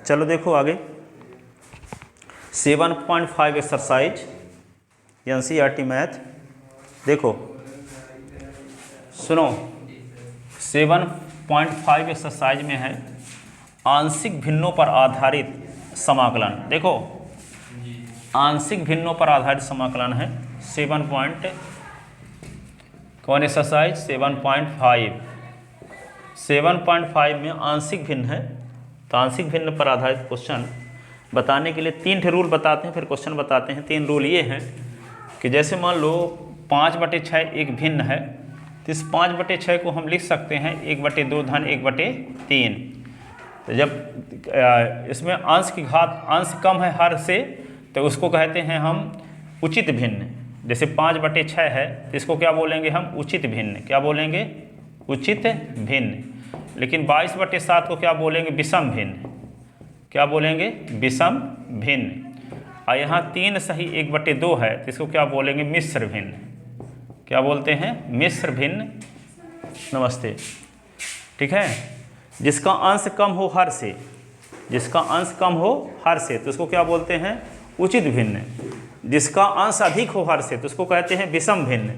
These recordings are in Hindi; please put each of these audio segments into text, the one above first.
चलो देखो आगे 7.5 एक्सरसाइज NCERT मैथ। देखो सुनो 7.5 एक्सरसाइज में है आंशिक भिन्नों पर आधारित समाकलन। देखो आंशिक भिन्नों पर आधारित समाकलन है 7 पॉइंट कौन एक्सरसाइज 7.5 में आंशिक भिन्न है। तो आंशिक भिन्न पर आधारित क्वेश्चन बताने के लिए 3 रूल बताते हैं, फिर क्वेश्चन बताते हैं। 3 रूल ये हैं कि जैसे मान लो 5/6 एक भिन्न है, तो इस 5/6 को हम लिख सकते हैं 1/2 धन 1/3। तो जब इसमें अंश की घात अंश कम है हर से, तो उसको कहते हैं हम उचित भिन्न। जैसे 5/6 है तो इसको क्या बोलेंगे हम उचित भिन्न। क्या बोलेंगे उचित भिन्न। लेकिन 22/7 को क्या बोलेंगे विषम भिन्न। क्या बोलेंगे विषम भिन्न। और यहाँ 3 सही 1/2 है तो इसको क्या बोलेंगे मिश्र भिन्न। क्या बोलते हैं मिश्र भिन्न। नमस्ते। ठीक है, जिसका अंश कम हो हर से, जिसका अंश कम हो हर से तो उसको क्या बोलते हैं उचित भिन्न। जिसका अंश अधिक हो हर से तो उसको कहते हैं विषम भिन्न।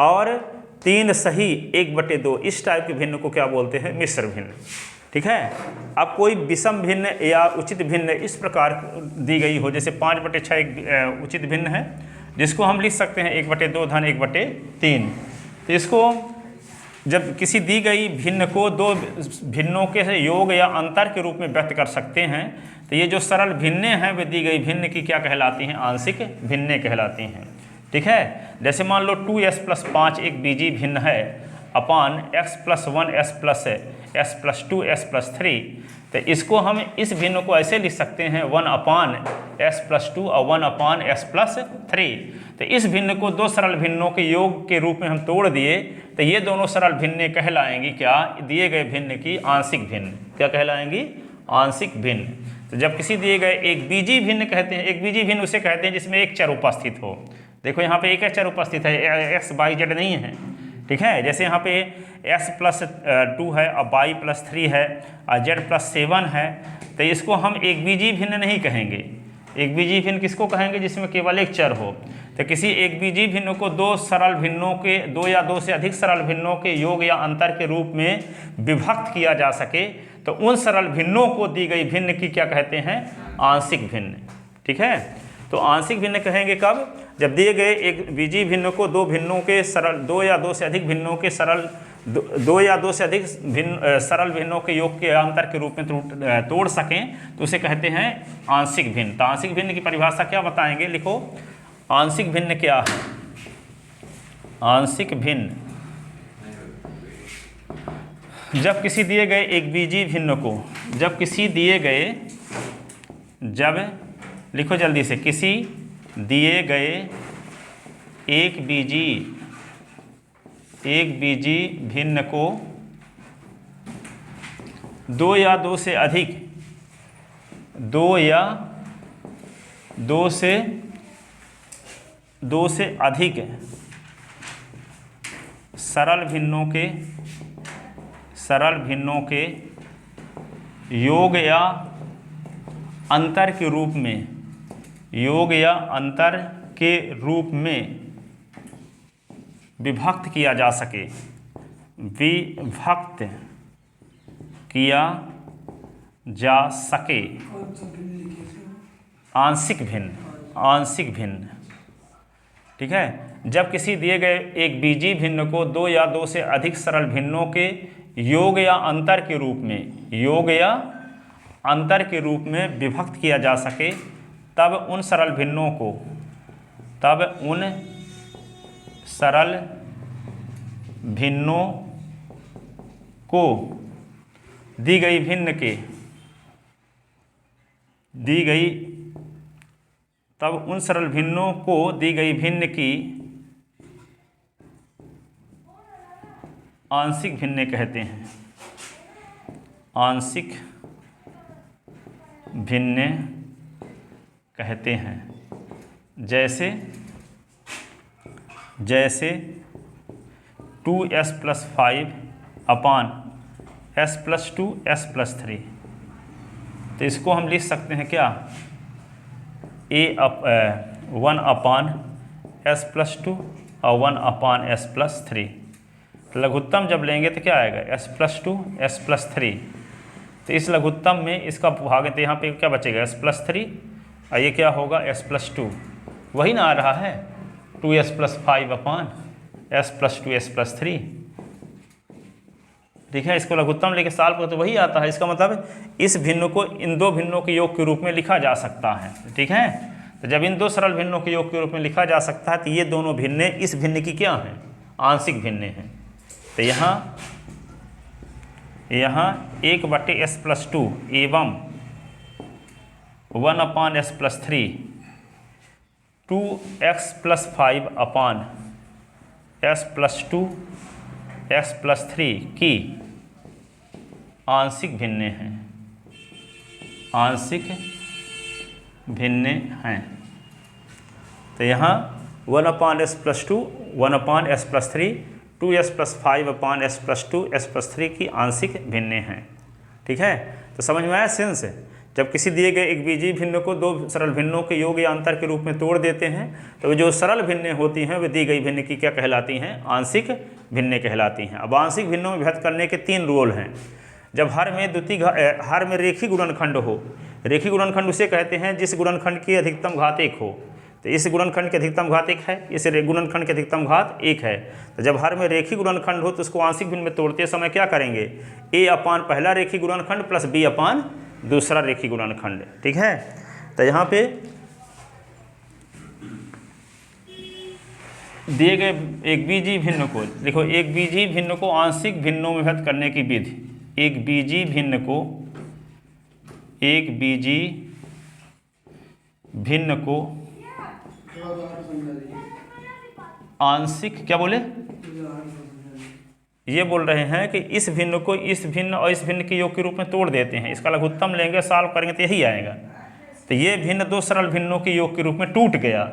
और 3 सही 1/2 इस टाइप के भिन्न को क्या बोलते हैं मिश्र भिन्न। ठीक है, अब कोई विषम भिन्न या उचित भिन्न इस प्रकार दी गई हो, जैसे 5/6 एक उचित भिन्न है जिसको हम लिख सकते हैं 1/2 धन 1/3। तो इसको जब किसी दी गई भिन्न को 2 भिन्नों के योग या अंतर के रूप में व्यक्त कर सकते हैं, तो ये जो सरल भिन्नें हैं वे दी गई भिन्न की क्या कहलाती हैं आंशिक भिन्नें कहलाती हैं। ठीक है, जैसे मान लो 2s + 5 एक बीजीय भिन्न है अपान x + 1s + s + 2s + 3। तो इसको हम इस भिन्न को ऐसे लिख सकते हैं 1/s + 2 और 1/s + 3। तो इस भिन्न को 2 सरल भिन्नों के योग के रूप में हम तोड़ दिए, तो ये दोनों सरल भिन्नें कहलाएंगी क्या दिए गए भिन्न की आंशिक भिन्न। क्या कहलाएंगी आंशिक भिन्न। तो जब किसी दिए गए एक बीजीय भिन्न कहते हैं, एक बीजीय भिन्न उसे कहते हैं जिसमें एक चर उपस्थित हो। देखो यहाँ पे एक चर उपस्थित है, x y z नहीं है। ठीक है, जैसे यहाँ पे s + 2 है और y + 3 है और z + 7 है, तो इसको हम एक बीजीय भिन्न नहीं कहेंगे। एक बीजीय भिन्न किसको कहेंगे जिसमें केवल एक चर हो। तो किसी एक बीजीय भिन्न को 2 सरल भिन्नों के 2 या 2 से अधिक सरल भिन्नों के योग या अंतर के रूप में विभक्त किया जा सके, तो उन सरल भिन्नों को दी गई भिन्न की क्या कहते हैं आंशिक भिन्न। ठीक है, तो आंशिक भिन्न कहेंगे कब, जब दिए गए एक बीजीय भिन्न को 2 भिन्नों के सरल 2 या 2 से अधिक भिन्नों के सरल 2 या 2 से अधिक सरल भिन्नों के योग के अंतर के रूप में तोड़ सकें, तो उसे कहते हैं आंशिक भिन्न। तो आंशिक भिन्न की परिभाषा क्या बताएंगे, लिखो आंशिक भिन्न क्या है। आंशिक भिन्न जब किसी दिए गए एक बीजीय भिन्न को, जब किसी दिए गए, जब लिखो जल्दी से, किसी दिए गए एक बीजीय भिन्न को 2 या 2 से अधिक 2 या 2 से अधिक सरल भिन्नों के योग या अंतर के रूप में, योग या अंतर के रूप में विभक्त किया जा सके, विभक्त किया जा सके आंशिक भिन्न, आंशिक भिन्न। ठीक है, जब किसी दिए गए एक बीजीय भिन्न को 2 या 2 से अधिक सरल भिन्नों के योग या अंतर के रूप में, योग या अंतर के रूप में विभक्त किया जा सके, तब उन सरल भिन्नों को, तब उन सरल भिन्नों को दी गई भिन्न के, दी गई, तब उन सरल भिन्नों को दी गई भिन्न की आंशिक भिन्न कहते हैं, आंशिक भिन्न कहते हैं। जैसे 2s + 5 अपान s + 2 s + 3। तो इसको हम लिख सकते हैं क्या, 1/s+2 और 1/s+3। लघुत्तम जब लेंगे तो क्या आएगा, s+2 s+3। तो इस लघुत्तम में इसका भाग, तो यहाँ पे क्या बचेगा, s+3 और ये क्या होगा s+2, वही ना आ रहा है 2s+5/s+2s+3। ठीक है, इसको लघुत्तम लेके सॉल्व करो तो वही आता है। इसका मतलब इस भिन्न को इन दो भिन्नों के योग के रूप में लिखा जा सकता है। ठीक है, तो जब इन दो सरल भिन्नों के योग के रूप में लिखा जा सकता है तो ये दोनों भिन्ने इस भिन्न की क्या हैं, आंशिक भिन्ने हैं। तो यहाँ 1/s+2 एवं 1/s+3 2x+5/s+2x+3 की आंशिक भिन्ने हैं, आंशिक भिन्ने हैं। तो यहाँ 1/s+2 1/s+3 2s+5/s+2s+3 की आंशिक भिन्ने हैं। ठीक है, तो समझ में आया सेंस। जब किसी दिए गए एक बीजीय भिन्न को दो सरल भिन्नों के योग या अंतर के रूप में तोड़ देते हैं तो जो सरल भिन्नें होती हैं वे दी गई भिन्न की क्या कहलाती हैं, आंशिक भिन्नें कहलाती हैं। अब आंशिक भिन्नों में विभक्त करने के 3 रूल हैं। जब हर में रेखी गुणनखंड हो, रेखी गुणनखंड उसे कहते हैं जिस गुणनखंड की अधिकतम घात 1 हो। तो इस गुणनखंड की अधिकतम घात 1 है, इस गुणनखंड की अधिकतम घात 1 है। तो जब हर में रेखी गुणनखंड हो तो उसको आंशिक भिन्न में तोड़ते समय क्या करेंगे, a/, पहला रेखी गुणनखंड प्लस b/, दूसरा रेखी गुणनखंड। ठीक है, तो यहाँ पे दिए गए एक बीजीय भिन्न को देखो, एक बीजीय भिन्न को आंशिक भिन्नों में विभक्त करने की विधि। एक बीजीय भिन्न को आंशिक क्या बोले, ये बोल रहे हैं कि इस भिन्न को इस भिन्न और इस भिन्न के योग के रूप में तोड़ देते हैं, इसका लघुत्तम लेंगे, सॉल्व करेंगे तो यही आएगा। तो ये भिन्न दो सरल भिन्नों के योग के रूप में टूट गया,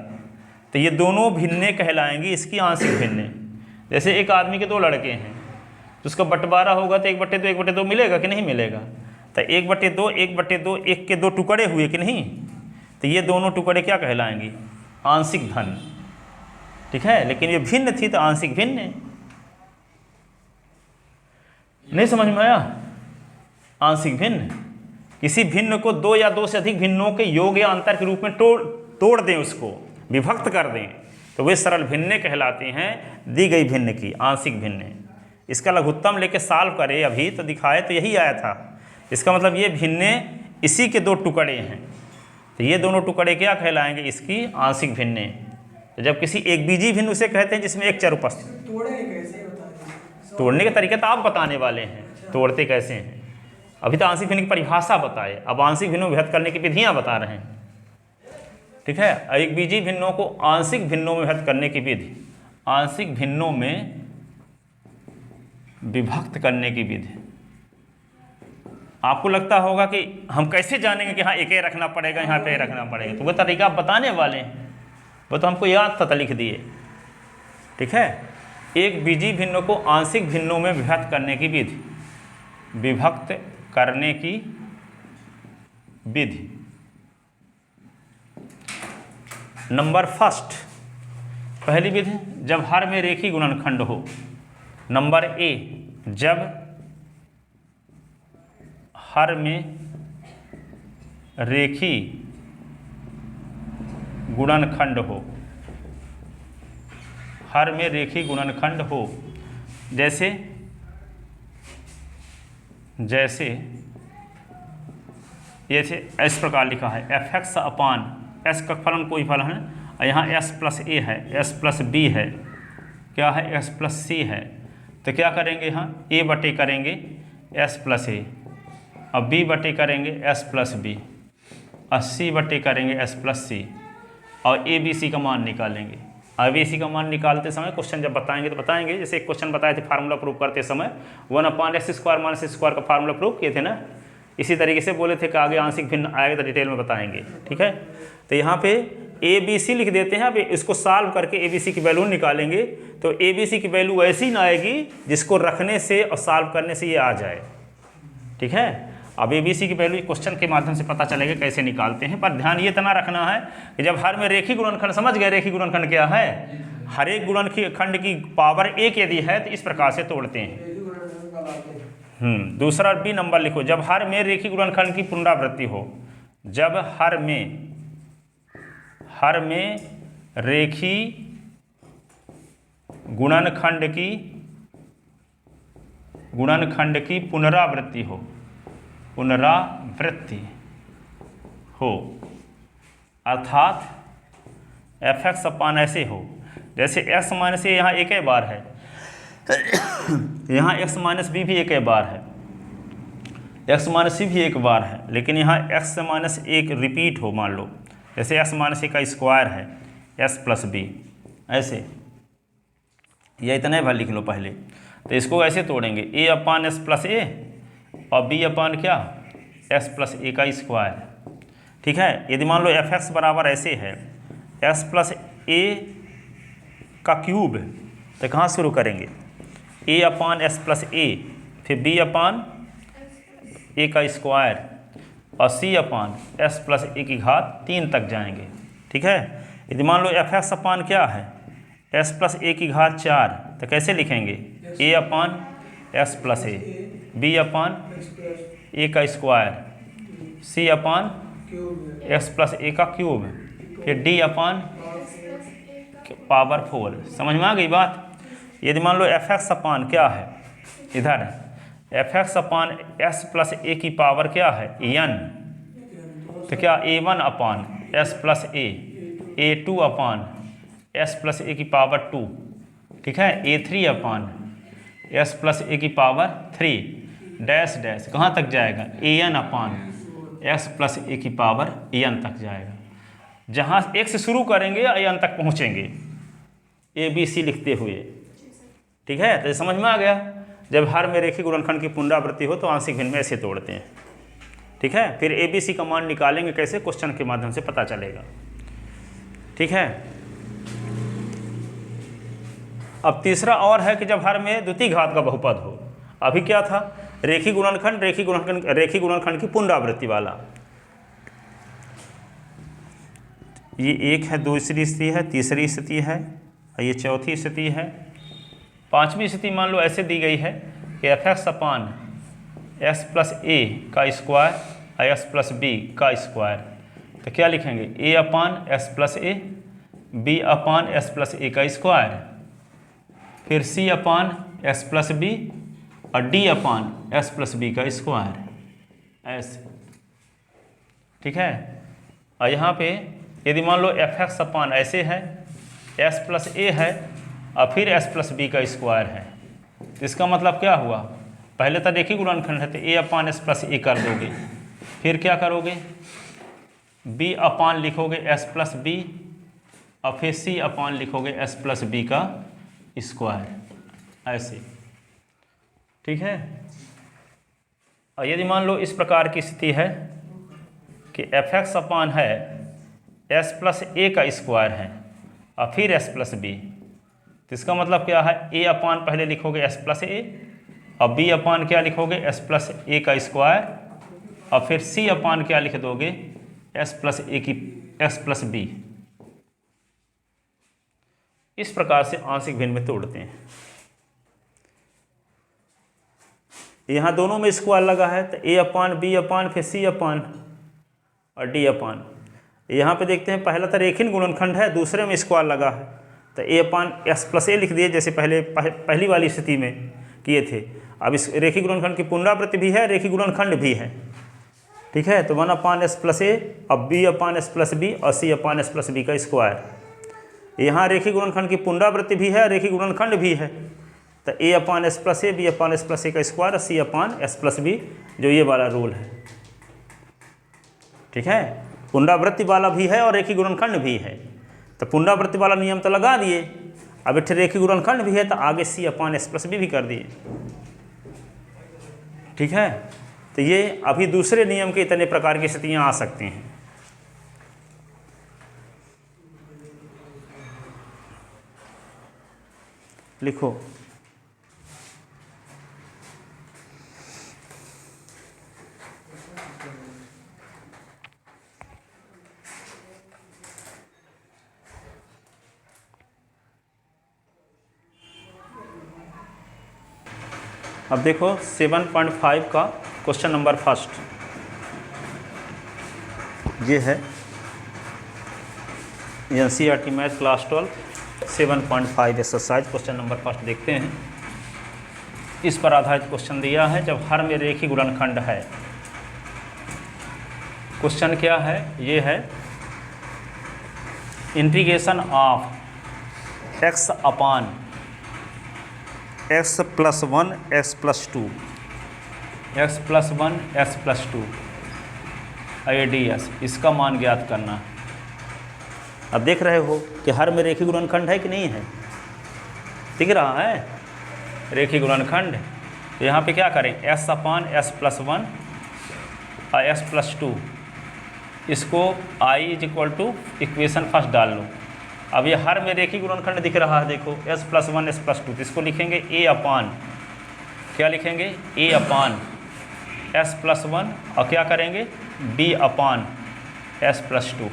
तो ये दोनों भिन्ने कहलाएंगी इसकी आंशिक भिन्ने। जैसे एक आदमी के 2 लड़के हैं तो उसका बंटवारा होगा तो 1/2 1/2 मिलेगा कि नहीं मिलेगा। तो 1/2 1/2 1 के 2 टुकड़े हुए कि नहीं, तो ये दोनों टुकड़े क्या कहलाएंगी, आंशिक धन। ठीक है, लेकिन ये भिन्न थी तो आंशिक भिन्न। नहीं समझ में आया, आंशिक भिन्न किसी भिन्न को 2 या 2 से अधिक भिन्नों के योग या अंतर के रूप में तोड़ दें, उसको विभक्त कर दें, तो वे सरल भिन्ने कहलाते हैं दी गई भिन्न की आंशिक भिन्ने। इसका लघुत्तम लेके सॉल्व करे अभी तो दिखाए तो यही आया था। इसका मतलब ये भिन्ने इसी के 2 टुकड़े हैं, तो ये दोनों टुकड़े क्या कहलाएंगे, इसकी आंशिक भिन्ने। तो जब किसी एक बीजीय भिन्न उसे कहते हैं जिसमें एक चर उपस्थित। तोड़ने के तरीके तो आप बताने वाले हैं, तोड़ते कैसे हैं। अभी तो आंशिक भिन्न की परिभाषा बताए, अब आंशिक भिन्नों में विभक्त करने की विधियां बता रहे हैं। ठीक है, एक बीजीय भिन्नों को आंशिक भिन्नों में विभक्त करने की विधि, आंशिक भिन्नों में विभक्त करने की विधि। आपको लगता होगा कि हम कैसे जानेंगे कि हाँ एक रखना पड़ेगा, यहाँ पे रखना पड़ेगा, तो वो तरीका आप बताने वाले हैं, वो तो हमको याद था तो लिख दिए। ठीक है, एक बीजीय भिन्न को आंशिक भिन्नों में विभक्त करने की विधि, विभक्त करने की विधि। नंबर फर्स्ट, पहली विधि, जब हर में रेखी गुणनखंड हो। नंबर ए, जब हर में रेखी गुणनखंड हो, हर में रेखी गुणनखंड हो। जैसे ये इस प्रकार लिखा है f(x) s का फलन कोई फलन है, और यहाँ s+a है, s+b है, क्या है s+c है। तो क्या करेंगे, यहाँ a बटे करेंगे s+a, अब b बटे करेंगे s+b, और c बटे करेंगे s+c, और a b c का मान निकालेंगे। अब इसी का मान निकालते समय क्वेश्चन जब बताएंगे तो बताएंगे, जैसे एक क्वेश्चन बताए थे फार्मूला प्रूव करते समय 1/x² - का फार्मूला प्रूव किए थे ना, इसी तरीके से बोले थे कि आगे आंशिक भिन्न आएगा तो डिटेल में बताएंगे। ठीक है, तो यहाँ पे ABC लिख देते हैं। अब इसको सॉल्व करके ABC की वैल्यू निकालेंगे तो ABC की वैल्यू ऐसी ना आएगी जिसको रखने से और सॉल्व करने से ये आ जाए। ठीक है, अब ABC की वैल्यू क्वेश्चन के माध्यम से पता चलेगा कैसे निकालते हैं, पर ध्यान ये इतना रखना है कि जब हर में रेखी गुणनखंड, समझ गए रेखी गुणनखंड क्या है, हर एक गुणनखंड की पावर 1 यदि है तो इस प्रकार से तोड़ते हैं। दूसरा B नंबर लिखो, जब हर में रेखी गुणनखंड की पुनरावृत्ति हो, जब हर में रेखी गुणनखंड की पुनरावृत्ति हो, अर्थात fx अपान ऐसे हो जैसे x माइनस ए यहाँ एक ही बार है, यहाँ x माइनस बी भी एक ही बार है, x माइनस सी भी एक बार है, लेकिन यहाँ x माइनस एक रिपीट हो, मान लो जैसे x माइनस ए का स्क्वायर है s प्लस बी, ऐसे या इतना बार लिख लो पहले। तो इसको ऐसे तोड़ेंगे, a अपान एस प्लस ए और b अपान क्या, s प्लस ए का स्क्वायर। ठीक है, यदि मान लो fx बराबर ऐसे है s प्लस ए का क्यूब, तो कहाँ शुरू करेंगे, a अपान एस प्लस ए, फिर b अपान ए का स्क्वायर और c अपान एस प्लस ए की घात 3 तक जाएंगे। ठीक है, यदि मान लो fx अपान क्या है, s प्लस ए की घात 4, तो कैसे लिखेंगे, a upon S plus A, b अपान ए का square, c upon x plus A का क्यूब, फिर d अपान पावर 4। समझ में आ गई बात। यदि मान लो fx अपान क्या है, इधर fx अपान एस प्लस ए की पावर क्या है n, तो क्या a1 अपान एस प्लस ए, a2 अपान एस प्लस ए की पावर 2, ठीक है, a3 अपान एस प्लस ए की पावर 3 डैश डैश कहाँ तक जाएगा, an अपान एक्स प्लस ए की पावर n तक जाएगा। जहाँ एक से शुरू करेंगे n तक पहुँचेंगे ABC लिखते हुए। ठीक है, तो समझ में आ गया। जब हर में रेखी गुणनखंड की पुनरावृत्ति हो तो आंशिक भिन्न में ऐसे तोड़ते हैं। ठीक है, फिर ABC का मान निकालेंगे कैसे, क्वेश्चन के माध्यम से पता चलेगा। ठीक है, अब तीसरा और है कि जब हर में द्वितीय घात का बहुपद हो। अभी क्या था, रेखी गुणनखंड की पुनरावृत्ति वाला। ये एक है, दूसरी स्थिति है, तीसरी स्थिति है, ये चौथी स्थिति है, पांचवी स्थिति मान लो ऐसे दी गई है कि fx upon S plus A का स्क्वायर और एस प्लस बी का स्क्वायर। तो क्या लिखेंगे, a upon S plus A, B upon S plus A का स्क्वायर, फिर c upon S plus B और d upon S plus B का स्क्वायर, ऐसे। ठीक है, और यहाँ पे यदि मान लो fx अपान ऐसे है, s प्लस ए है और फिर s प्लस बी का स्क्वायर है, तो इसका मतलब क्या हुआ, पहले तो रेखी गुणनखंड है तो a अपान एस प्लस ए कर दोगे, फिर क्या करोगे, b अपान लिखोगे s प्लस बी और फिर c अपान लिखोगे s प्लस बी का स्क्वायर, ऐसे। ठीक है, और यदि मान लो इस प्रकार की स्थिति है कि fx अपान है s प्लस ए का स्क्वायर है और फिर s प्लस बी, तो इसका मतलब क्या है, a अपान पहले लिखोगे s प्लस ए और b अपान क्या लिखोगे, s प्लस ए का स्क्वायर और फिर c अपान क्या लिख दोगे, s प्लस ए की s प्लस बी। इस प्रकार से आंशिक भिन्न में तोड़ते हैं। यहाँ दोनों में स्क्वायर लगा है तो a अपान b अपान फिर c अपान और d अपान। यहाँ पे देखते हैं पहला तो रेखीय गुणनखंड है, दूसरे में स्क्वायर लगा है तो a अपान एस प्लस ए लिख दिए जैसे पहली वाली स्थिति में किए थे। अब इस रेखीय गुणनखंड की पुनरावृत्ति भी है, रेखीय गुणनखंड भी है। ठीक है, तो 1 अपान एस प्लस ए अब b अपान एस प्लस बी और c upon S plus B का स्क्वायर। यहाँ रेखीय गुणनखंड की पुनरावृत्ति भी है, रेखीय गुणनखंड भी है, तो a upon S plus A, B upon S plus A का स्क्वायर और c upon S plus B, जो ये वाला रूल है। ठीक है, पुनरावृत्ति वाला भी है और रेखीय गुणनखंड भी है, तो पुनरावृत्ति वाला नियम तो लगा दिए, अब इतने रेखीय गुणनखंड भी है तो आगे c upon S plus B भी कर दिए। ठीक है, तो ये अभी दूसरे नियम के इतने प्रकार की स्थितियाँ आ सकती हैं। लिखो, अब देखो 7.5 का क्वेश्चन नंबर फर्स्ट ये है NCERT math class 12 7.5 exercise question number first देखते हैं। इस पर आधारित क्वेश्चन दिया है जब हर में रेखीय गुणनखंड है। क्वेश्चन क्या है, ये है integration of x upon x + 1 x + 2 x + 1 x + 2 ADS, इसका मान ज्ञात करना है। अब देख रहे हो कि हर में रेखीय गुणनखंड है कि नहीं है, दिख रहा है रेखीय गुणनखंड। तो यहाँ पे क्या करें, s अपान s + 1 और s + 2, इसको I = इक्वेशन फर्स्ट डाल लो। अब ये हर में रेखीय गुणनखंड दिख रहा है, देखो s + 1 s + 2, तो इसको लिखेंगे a अपान, क्या लिखेंगे a अपान s + 1 और क्या करेंगे b upon s + 2,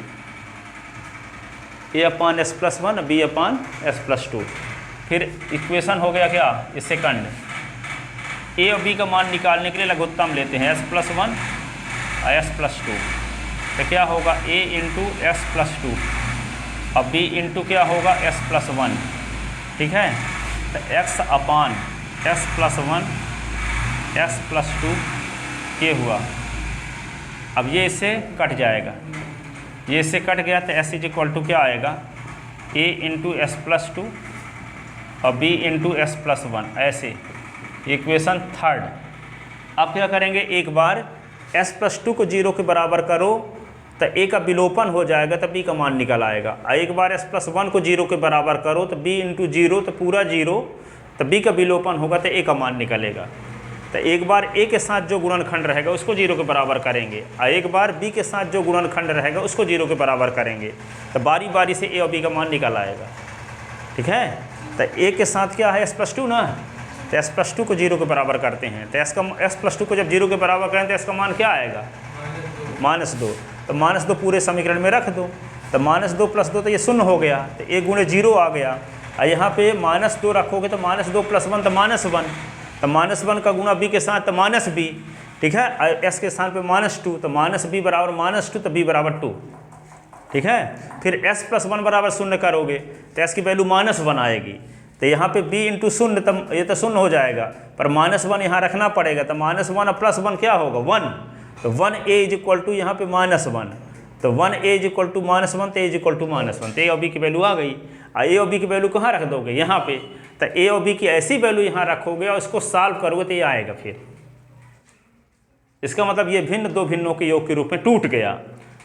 a upon s + 1 b upon s + 2। फिर इक्वेशन हो गया क्या, ये सेकंड। a और b का मान निकालने के लिए लघुत्तम लेते हैं s + 1 और s + 2, तो क्या होगा a × s + 2 और b × क्या होगा s + 1, ठीक है। तो x अपान s + 1 s + 2 ये हुआ। अब ये इससे कट जाएगा, ये इससे कट गया तो s = क्या आएगा a × s + 2 और b × s + 1, ऐसे इक्वेशन थर्ड। अब क्या करेंगे, एक बार s + 2 को 0 के बराबर करो तो a का विलोपन हो जाएगा तो b का मान निकल आएगा। और एक बार s + 1 को 0 के बराबर करो तो b × 0 तो पूरा 0, तो b का विलोपन होगा तो a का मान निकलेगा। तो एक बार a के साथ जो गुणनखंड रहेगा उसको 0 के बराबर करेंगे और एक बार b के साथ जो गुणनखंड रहेगा उसको 0 के बराबर करेंगे, तो बारी बारी से a और b का मान निकल आएगा, ठीक है। तो a के साथ क्या है s + 2 ना, तो s + 2 को 0 के बराबर करते हैं, तो s + 2 को जब 0 के बराबर करें तो इसका मान क्या आएगा -2, तो -2 पूरे समीकरण में रख दो, तो -2 + 2 तो ये 0 हो गया, तो a × 0 आ गया। और यहाँ पे -2 रखोगे तो -2 + 1 तो -1, तो -1 का गुणा b के साथ तो -b, ठीक है। s के स्थान पे -2 तो -b बराबर -2 तो b बराबर 2, ठीक है। फिर s + 1 बराबर 0 करोगे तो s की वैल्यू -1 आएगी, तो यहाँ पे b × 0 तो ये तो 0 हो जाएगा, पर -1 यहाँ रखना पड़ेगा, तो -1 और +1 क्या होगा 1, तो 1a = यहाँ पे -1, तो 1a = -1 तो a = -1, तो a और b की वैल्यू आ गई। और a और b की वैल्यू कहाँ रख दोगे, यहाँ पे, तो a और b की ऐसी वैल्यू यहाँ रखोगे और इसको सॉल्व करोगे तो ये आएगा। फिर इसका मतलब ये भिन्न दो भिन्नों के योग के रूप में टूट गया।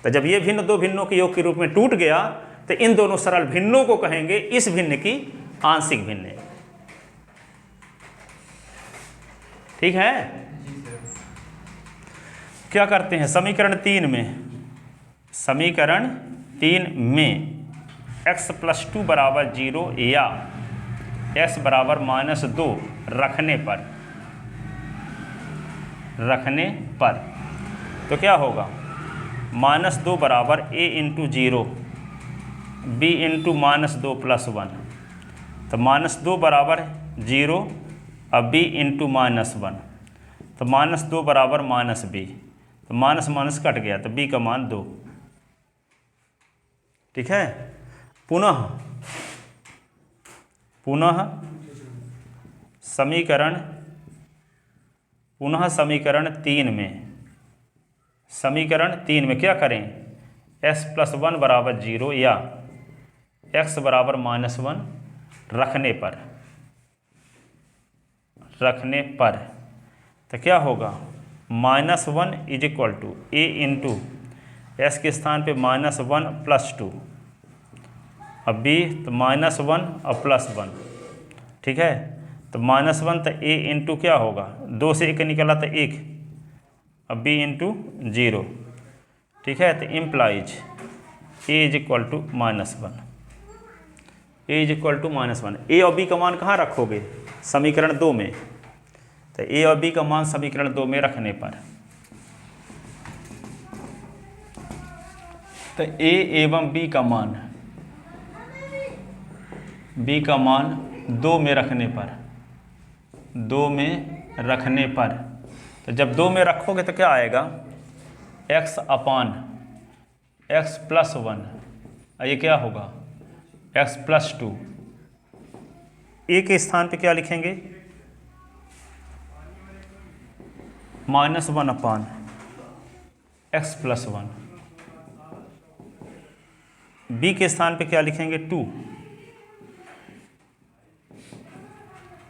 तो जब ये भिन्न दो भिन्नों के योग के रूप में टूट गया तो इन दोनों सरल भिन्नों को कहेंगे इस भिन्न की आंशिक भिन्न, ठीक है। क्या करते हैं, समीकरण 3 में x + 2 = 0 या s = -2 रखने पर तो क्या होगा, -2 बराबर a × 0 b × -2 + 1, तो -2 बराबर 0 और b × -1, तो -2 बराबर -b, तो माइनस कट गया तो b का मान 2, ठीक है। पुनः समीकरण 3 में क्या करें, s + 1 = 0 या x = -1 रखने पर तो क्या होगा, -1 = a × s के स्थान पे -1 + 2 और b तो -1 और +1, ठीक है। तो -1 तो a × क्या होगा, 2 से 1 निकला तो 1 और b × 0, ठीक है। तो इम्प्लाइज a = -1, a = -1। a और b का मान कहाँ रखोगे, समीकरण 2 में, तो a और b का मान समीकरण 2 में रखने पर तो a एवं b का मान 2 में रखने पर 2 में रखने पर, तो जब 2 में रखोगे तो क्या आएगा, x अपान x प्लस 1, ये क्या होगा x प्लस 2। ए के स्थान पे क्या लिखेंगे, -1 अपान x प्लस 1। बी के स्थान पे क्या लिखेंगे, 2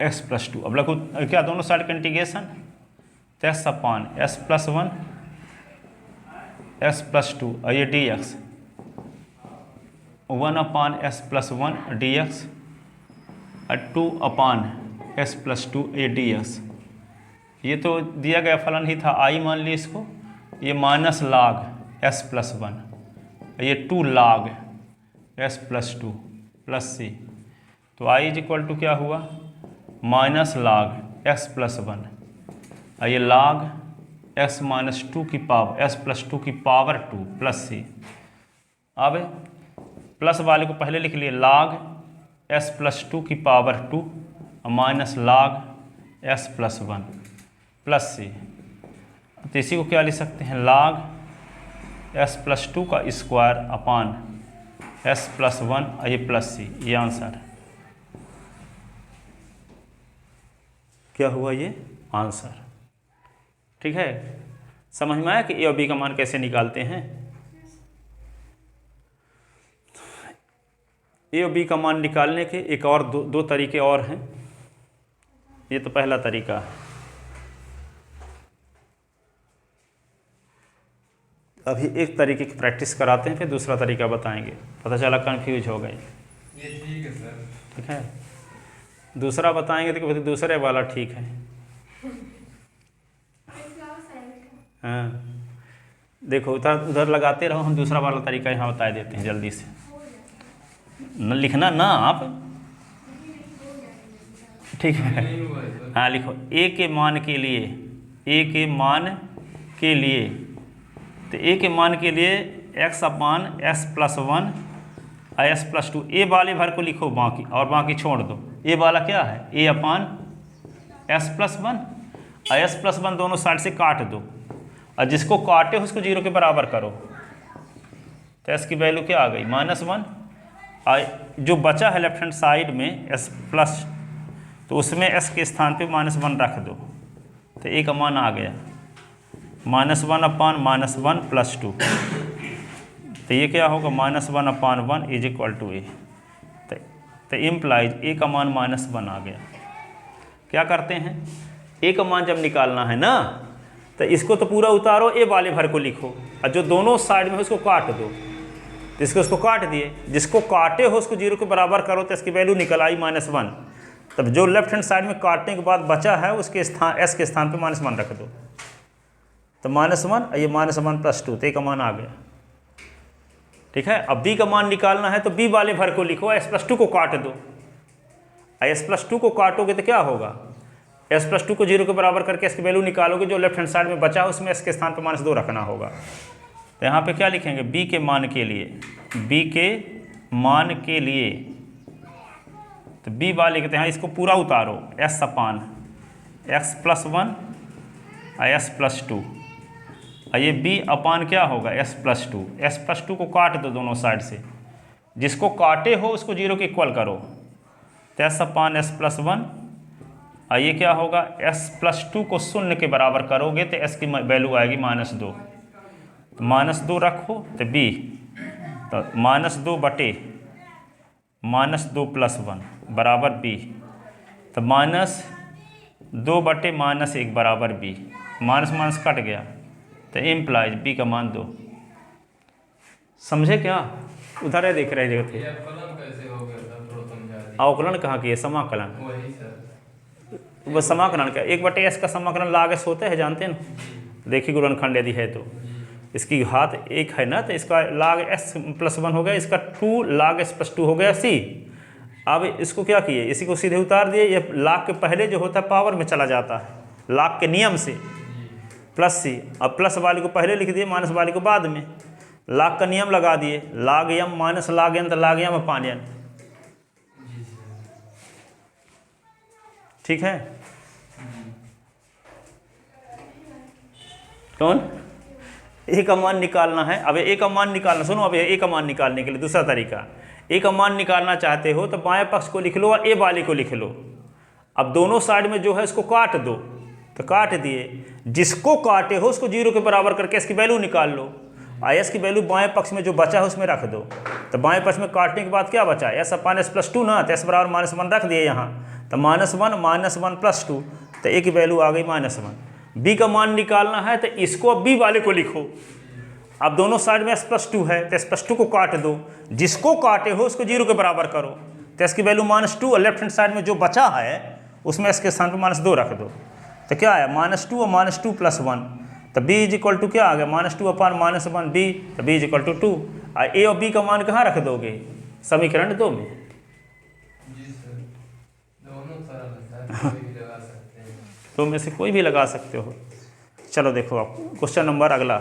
x प्लस 2। अब लिखो क्या, दोनों साइड का इंटीग्रेशन, तो x अपान s प्लस 1 s प्लस 2, ये dx, 1 अपान s प्लस 1 dx, और 2 अपान s प्लस 2 ये dx। ये तो दिया गया फलन ही था, i मान ली इसको, ये माइनस लाग s प्लस 1, ये 2 लाग s प्लस 2 प्लस c, तो i इज इक्वल टू क्या हुआ, माइनस लाग x प्लस 1, और ये लाग x माइनस 2 की पावर s प्लस 2 की पावर 2 प्लस c। अब प्लस वाले को पहले लिख लिए, लाग s प्लस 2 की पावर 2 और माइनस लाग s प्लस 1 प्लस c। तो इसी को क्या लिख सकते हैं, लाग s प्लस 2 का स्क्वायर अपान s प्लस 1 और ये प्लस c, ये आंसर क्या हुआ, ये आंसर। ठीक है, समझ में आया कि ए और बी का मान कैसे निकालते हैं। ए और बी का मान निकालने के एक और दो तरीके और हैं। ये तो पहला तरीका है। अभी एक तरीके की प्रैक्टिस कराते हैं, फिर दूसरा तरीका बताएंगे, पता चला कंफ्यूज हो गए। ये ठीक है सर। ठीक है, दूसरा बताएंगे तो फिर दूसरे वाला ठीक है। हाँ, देखो उधर लगाते रहो, हम दूसरा वाला तरीका यहाँ बता देते हैं जल्दी से। न लिखना ना आप, ठीक है। हाँ लिखो, ए के मान के लिए, ए के मान के लिए, तो ए के मान के लिए x अपान s प्लस 1 s प्लस 2, ए वाले भर को लिखो बाकी, और बाकी छोड़ दो। ए वाला क्या है, a upon s plus 1 s plus 1 दोनों साइड से काट दो, और जिसको काटे उसको 0 के बराबर करो, तो s की वैल्यू क्या आ गई, -1। जो बचा है लेफ्ट हैंड साइड में s प्लस, तो उसमें s के स्थान पे -1 रख दो, तो a का मान आ गया -1 अपान -1 प्लस 2, तो ये क्या होगा, -1 अपान 1 इज इक्वल टू ए। तो इम्प्लाइज ए का मान -1 आ गया। क्या करते हैं, ए का मान जब निकालना है ना, तो इसको तो पूरा उतारो, ए वाले भर को लिखो, और जो दोनों साइड में उसको काट दो, तो उसको काट दिए, जिसको काटे हो उसको 0 के बराबर करो, तो इसकी वैल्यू निकल आई -1। तब जो लेफ्ट हैंड साइड में काटने के बाद बचा है उसके स्थान, एस के स्थान पे -1 रख दो, तो -1, ये -1 प्लस 2, तो ए का मान आ गया। ठीक है, अब बी का मान निकालना है, तो बी वाले भर को लिखो, s प्लस 2 को काट दो, s प्लस 2 को काटोगे तो क्या होगा, s प्लस 2 को 0 के बराबर करके इसकी वैल्यू निकालोगे, जो लेफ्ट हैंड साइड में बचा उसमें s के स्थान पर -2 रखना होगा। तो यहाँ पे क्या लिखेंगे, b के मान के लिए, b के मान के लिए, तो b वाले कहते हैं इसको पूरा उतारो, s अपान x प्लस 1 s प्लस 2, और ये b अपान क्या होगा, s प्लस 2। s प्लस 2 को काट दो दोनों साइड से, जिसको काटे हो उसको 0 के इक्वल करो, तो s अपान s प्लस 1, और ये क्या होगा, s प्लस 2 को 0 के बराबर करोगे तो s की वैल्यू आएगी -2, तो -2 रखो, तो b, तो -2 बटे -2 प्लस 1 बराबर b, तो -2 बटे -1 बराबर b, माइनस कट गया, तो इम्प्लाइज b का मान 2। समझे क्या, उधर है देख रहे थे। ये अवकलन कैसे हो गया सर, थोड़ा समझा दीजिए। अवकलन कहाँ की है, समाकलन। वही सर, वो समाकलन का 1/s का समाकलन log s होता है, जानते हैं ना, देखिए गुणनखंड यदि है तो इसकी घात 1 है ना, तो इसका log s प्लस 1 हो गया, इसका 2 log s प्लस 2 हो गया c। अब इसको क्या किए, इसी को सीधे उतार दिए, ये log के पहले जो होता है पावर में चला जाता है, log के नियम से, प्लस c। अब प्लस वाले को पहले लिख दिए, माइनस वाले को बाद में, log का नियम लगा दिए, log m minus log n, तो log m अपान n। ठीक है, कौन? ए का मान निकालना है। अब ए का मान निकालना, सुनो, अब ए का मान निकालने के लिए दूसरा तरीका, ए का मान निकालना चाहते हो तो बाएं पक्ष को लिख लो और ए वाले को लिख लो। अब दोनों साइड में जो है इसको काट दो, तो काट दिए, जिसको काटे हो उसको 0 के बराबर करके एस की वैल्यू निकाल लो। एस की वैल्यू बाएं पक्ष में जो बचा है उसमें रख दो। तो बाएं पक्ष में काटने के बाद क्या बचा? एस अपान एस प्लस 2 ना, तो एस बराबर -1 रख दिए यहाँ, तो -1 प्लस 2, तो ए की वैल्यू आ गई -1। बी का मान निकालना है तो इसको अब बी वाले को लिखो। अब दोनों साइड में एस प्लस 2 है तो एस प्लस 2 को काट दो, जिसको काटे हो उसको 0 के बराबर करो, तो एस की वैल्यू -2 और लेफ्ट हैंड साइड में जो बचा है उसमें एस के स्थान पर -2 रख दो। तो क्या है? -2 और -2 प्लस 1, तो b इज इक्वल टू क्या आ गया? -2 अपान -1 b, तो b इज इक्वल टू 2। और ए और बी का मान कहाँ रख दोगे? समीकरण 2 में। जी सर, दोनों सरल है सर, कोई भी लगा सकते हैं। तो में से कोई भी लगा सकते हो। चलो देखो आप क्वेश्चन नंबर अगला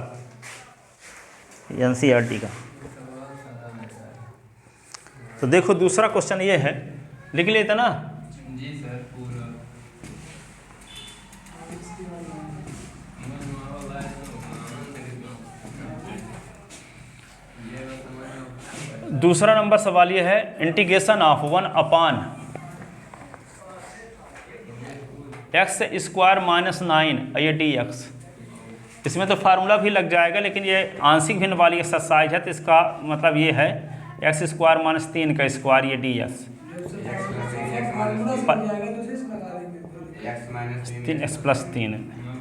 NCERT का। सवाल सरल है सर। तो देखो दूसरा क्वेश्चन ये है, लिख लेते ना? जी सर, पूरा दूसरा नंबर सवाल ये है, इंटीग्रेशन ऑफ 1 अपान x² - 9 ये dx। इसमें तो फार्मूला भी लग जाएगा, लेकिन ये आंशिक भिन्न वाली एक्सरसाइज है, तो इसका मतलब ये है x² - 3 का स्क्वायर ये dx। 3x + 3,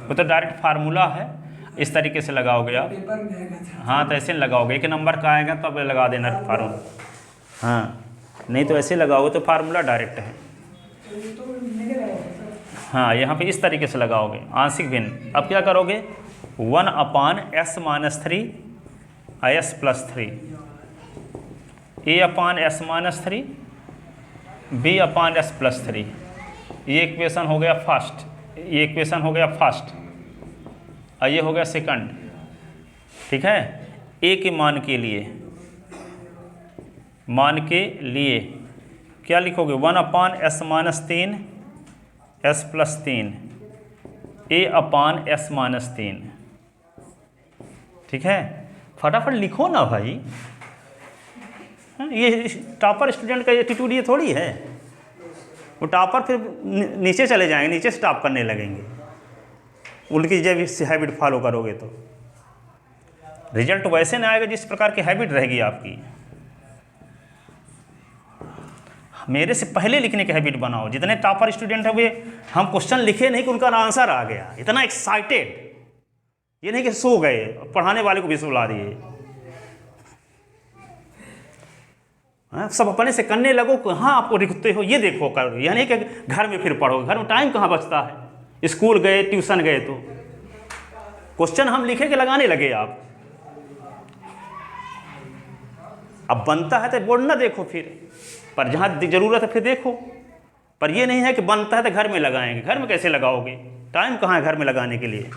वो तो डायरेक्ट फार्मूला है, इस तरीके से लगाओगे आप। हाँ, तो ऐसे लगाओगे, एक नंबर का आएगा तो अब लगा देना फार्मूला। हाँ, नहीं तो ऐसे लगाओगे तो फार्मूला डायरेक्ट है। हाँ, यहाँ पे इस तरीके से लगाओगे आंशिक भिन्न। अब क्या करोगे? 1 अपान s - 3 s + 3, a upon s - 3 b upon s + 3। ये इक्वेशन हो गया फर्स्ट, ये इक्वेशन हो गया फर्स्ट, और ये हो गया सेकंड। ठीक है? ए के मान के लिए क्या लिखोगे? 1 अपान s - 3 s + 3 a upon s - 3। ठीक है? फटाफट लिखो ना भाई। ये टॉपर स्टूडेंट का एटीट्यूड ये थोड़ी है। वो टॉपर फिर नीचे चले जाएंगे, नीचे से टॉप करने लगेंगे। उनकी जब इस हैबिट फॉलो करोगे तो रिजल्ट वैसे ना आएगा जिस प्रकार की हैबिट रहेगी आपकी। मेरे से पहले लिखने की हैबिट बनाओ। जितने टॉपर स्टूडेंट हैं वे, हम क्वेश्चन लिखे नहीं कि उनका आंसर आ गया, इतना एक्साइटेड, ये नहीं कि सो गए, पढ़ाने वाले को भी सुला दिए। सब अपने से करने लगो, हाँ आपको लिखते हो, ये देखो करो, यह नहीं कि घर में फिर पढ़ो। घर में टाइम कहाँ बचता है? स्कूल गए, ट्यूशन गए, तो क्वेश्चन हम लिखे के लगाने लगे आप। अब बनता है तो बोर्ड ना देखो फिर, पर जहाँ जरूरत है फिर देखो। पर ये नहीं है कि बनता है तो घर में लगाएंगे। घर में कैसे लगाओगे? टाइम कहाँ है घर में लगाने के लिए?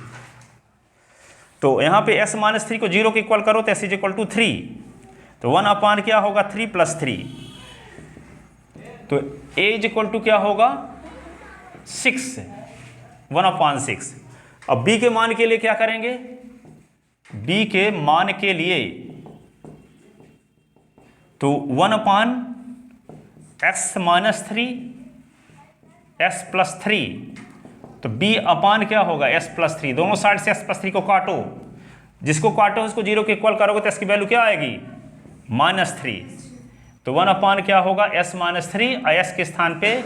तो यहाँ पे s - 3 को 0 के इक्वल करो तो s = 3, तो 1 अपान क्या होगा? 3 + 3, तो a = क्या होगा? 6, 1 अपान 6। अब b के मान के लिए क्या करेंगे? b के मान के लिए तो 1 अपान x - 3 s + 3, तो b अपान क्या होगा? s + 3। दोनों साइड से s + 3 को काटो, जिसको काटो उसको 0 के इक्वल करोगे तो s की वैल्यू क्या आएगी? -3। तो 1 अपान क्या होगा? s - 3 और s के स्थान पे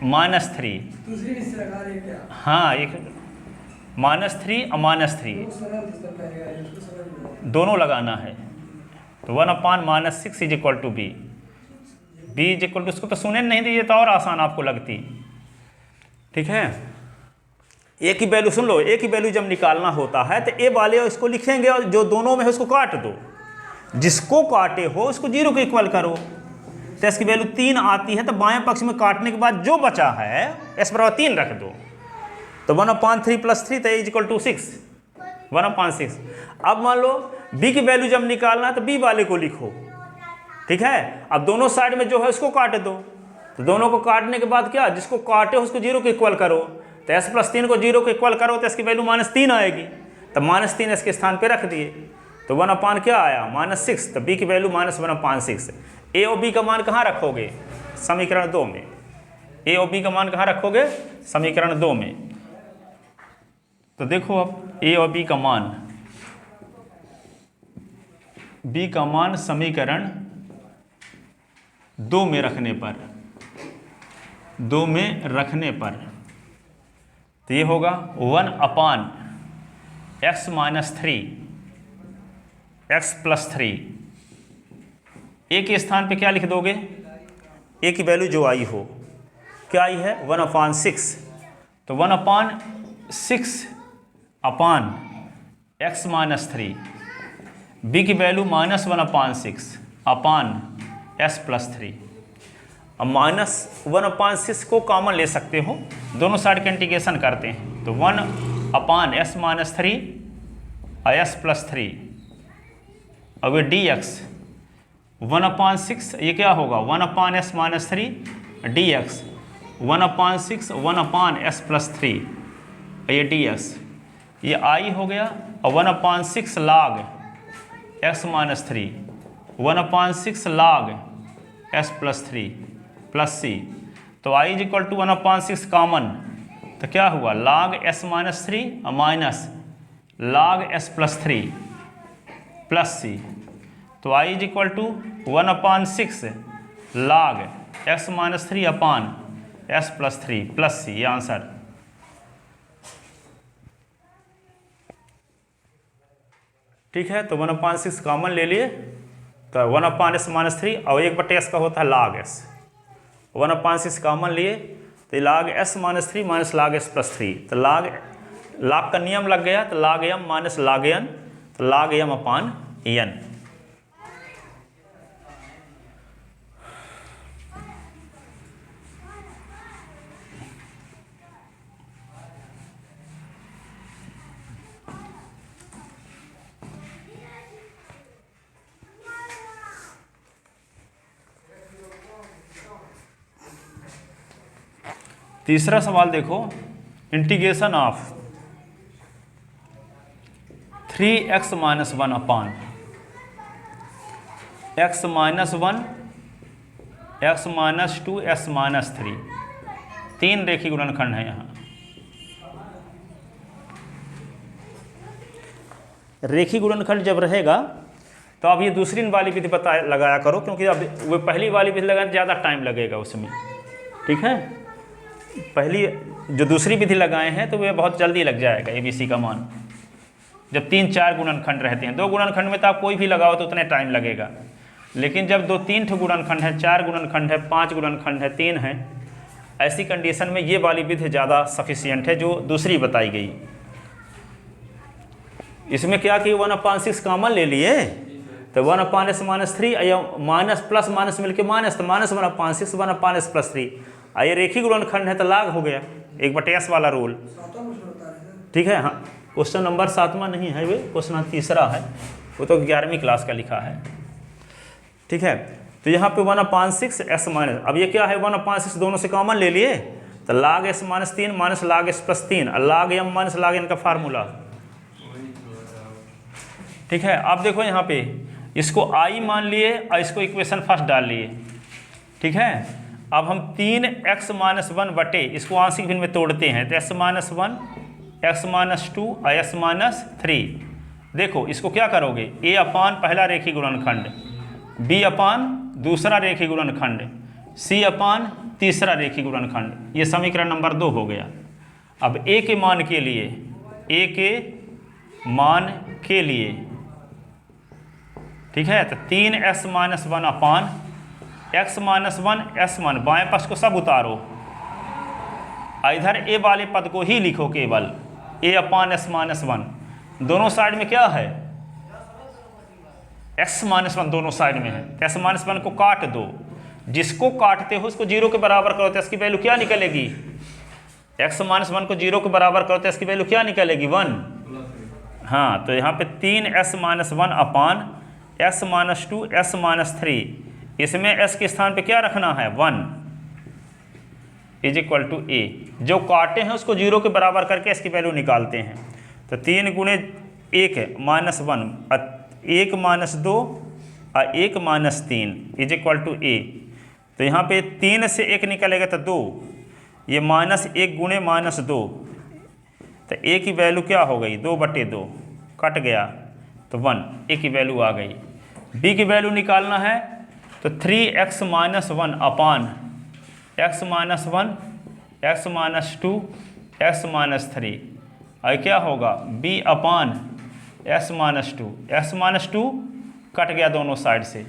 -3। हाँ, एक -3 और -3 दोनों लगाना है। तो 1 अपान -6 = b। b = उसको तो सुने नहीं दीजिए तो और आसान आपको लगती। ठीक है? ए की वैल्यू सुन लो, ए की वैल्यू जब निकालना होता है तो ए वाले इसको लिखेंगे और जो दोनों में है उसको काट दो, जिसको काटे हो उसको 0 के इक्वल करो। तो इसकी वैल्यू 3 आती है, तो बाएं पक्ष में काटने के बाद जो बचा है s = 3 रख दो, तो 1 अपान 3 + 3 तो a = 6, 1 अपान 6। अब मान लो b की वैल्यू जब निकालना है तो b वाले को लिखो। ठीक है? अब दोनों साइड में जो है उसको काट दो, तो दोनों को काटने के बाद क्या, जिसको काटे उसको 0 के इक्वल करो, तो एस प्लस 3 को 0 को इक्वल करो तो इसकी वैल्यू -3 आएगी, तो -3 इसके स्थान पे रख दिए, तो 1/, क्या आया -6, तो बी की वैल्यू -1/6। ए और बी का मान कहाँ रखोगे, समीकरण 2 में। ए और बी का मान कहाँ रखोगे, समीकरण 2 में। तो देखो अब ए और बी का मान समीकरण 2 में रखने पर, तो ये होगा 1/x - 3 x + 3। ए के स्थान पे क्या लिख दोगे, ए की वैल्यू जो आई हो, क्या आई है 1/6, तो 1/6 अपान x - 3, बी की वैल्यू -1/6 अपान s + 3। अब -1/6 को कॉमन ले सकते हो, दोनों साइड का इंटीग्रेशन करते हैं, तो 1/s - 3 और s + 3, अब ये dx 1/6, ये क्या होगा 1/s - 3 dx 1/6 1/s + 3, ये dx, ये i हो गया, और 1/6 log x - 3 1/6 log s + 3 plus c, तो i = 1/6 कॉमन, तो क्या हुआ log s - 3 और minus log s + 3 plus c, तो i = 1/6 log x - 3 upon s + 3 plus c, ये आंसर। ठीक है, तो 1/6 कॉमन ले लिए, तो 1/s - 3 और 1/s का होता है log s, 1/6 कॉमन लिए, तो log s - 3 minus log s + 3, तो log का नियम लग गया, तो log m minus log n, तो log m अपान n। तीसरा सवाल देखो, integration of 3x - 1 upon x - 1 x - 2 s - 3, 3 रेखीय गुणनखंड है यहाँ। रेखीय गुणनखंड जब रहेगा तो अब ये दूसरी वाली विधि लगाया करो, क्योंकि अब वो पहली वाली विधि लगाने ज़्यादा टाइम लगेगा उसमें। ठीक है, पहली जो दूसरी विधि लगाए हैं तो वे बहुत जल्दी लग जाएगा ABC का मान, जब 3-4 गुणनखंड रहते हैं। 2 गुणनखंड में तो आप कोई भी लगाओ तो उतने टाइम लगेगा, लेकिन जब 2-3 गुणनखंड है, 4 गुणनखंड है, 5 गुणनखंड है, 3 है, ऐसी कंडीशन में ये वाली विधि ज़्यादा सफिशियंट है जो दूसरी बताई गई। इसमें क्या कि 1/6 कॉमन ले लिए, तो 1/s - 3 या माइनस प्लस माइनस मिलके माइनस, तो -1/6 1/s + 3, ये रेखीय गुणनखंड है तो लाग हो गया 1/s वाला रूल। ठीक है, हाँ, क्वेश्चन नंबर 7वां नहीं है, वे क्वेश्चन तीसरा है, वो तो 11वीं क्लास का लिखा है। ठीक है, तो यहाँ पे 1/6 s माइनस, अब ये क्या है 1/6 दोनों से कॉमन ले लिए, तो log s - 3 minus log s + 3 और log m minus log n का फार्मूला। ठीक है, अब देखो यहाँ पे इसको i मान लिए और इसको इक्वेशन फर्स्ट डाल लिए। ठीक है, अब हम 3x - 1 बटे इसको आंशिक भिन्न में तोड़ते हैं, तो s - 1 x - 2 और s - 3। देखो इसको क्या करोगे, a अपान पहला रेखीय गुणनखंड, b अपान दूसरा रेखीय गुणनखंड, c अपान तीसरा रेखीय गुणनखंड, ये समीकरण नंबर 2 हो गया। अब a के मान के लिए, ठीक है, तो 3s - 1 अपान x - 1 s - 1, बाएं पक्ष को सब उतारो, इधर a वाले पद को ही लिखो केवल, a अपान s - 1, दोनों साइड में क्या है x - 1 दोनों साइड में है, s - 1 को काट दो, जिसको काटते हो उसको 0 के बराबर करो तो इसकी वैल्यू क्या निकलेगी, x - 1 को 0 के बराबर करो तो इसकी वैल्यू क्या निकलेगी 1। हाँ, तो यहाँ पे 3s - 1 अपान s - 2 s - 3, इसमें s के स्थान पे क्या रखना है 1, इज इक्वल टू ए। जो काटे हैं उसको 0 के बराबर करके इसकी वैल्यू निकालते हैं। तो 3 गुणे 1 माइनस 1, 1 माइनस 2 और 1 माइनस 3 इज इक्वल टू ए। तो यहाँ पे 3 से 1 निकलेगा तो 2, ये माइनस 1 गुणे माइनस 2, तो ए की वैल्यू क्या हो गई 2/2, कट गया तो 1, ए की वैल्यू आ गई। बी की वैल्यू निकालना है तो 3x माइनस 1 अपान x minus 1, x minus 2, x minus 3, और क्या होगा b अपान x minus 2, x minus 2 cut गया दोनों साइड से,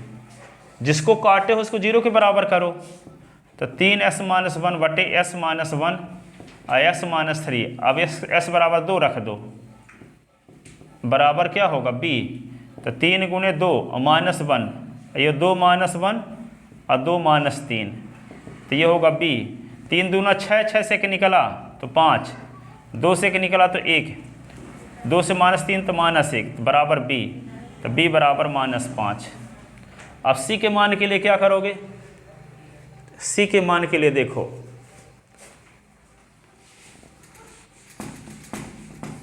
जिसको काटे हो उसको 0 के बराबर करो। तो 3x माइनस 1 बटे s माइनस 1 और s माइनस 3, अब s बराबर 2 रख दो, बराबर क्या होगा b। तो 3 गुणे 2 और माइनस 1, ये 2 माइनस 1 और 2 माइनस 3, तो ये होगा b। 3 दूना 6, 6 से 1 निकला तो 5, 2 से 1 निकला तो 1, 2 से माइनस 3 तो माइनस 1, तो बराबर b। तो b बराबर -5। अब c के मान के लिए क्या करोगे, c के मान के लिए देखो,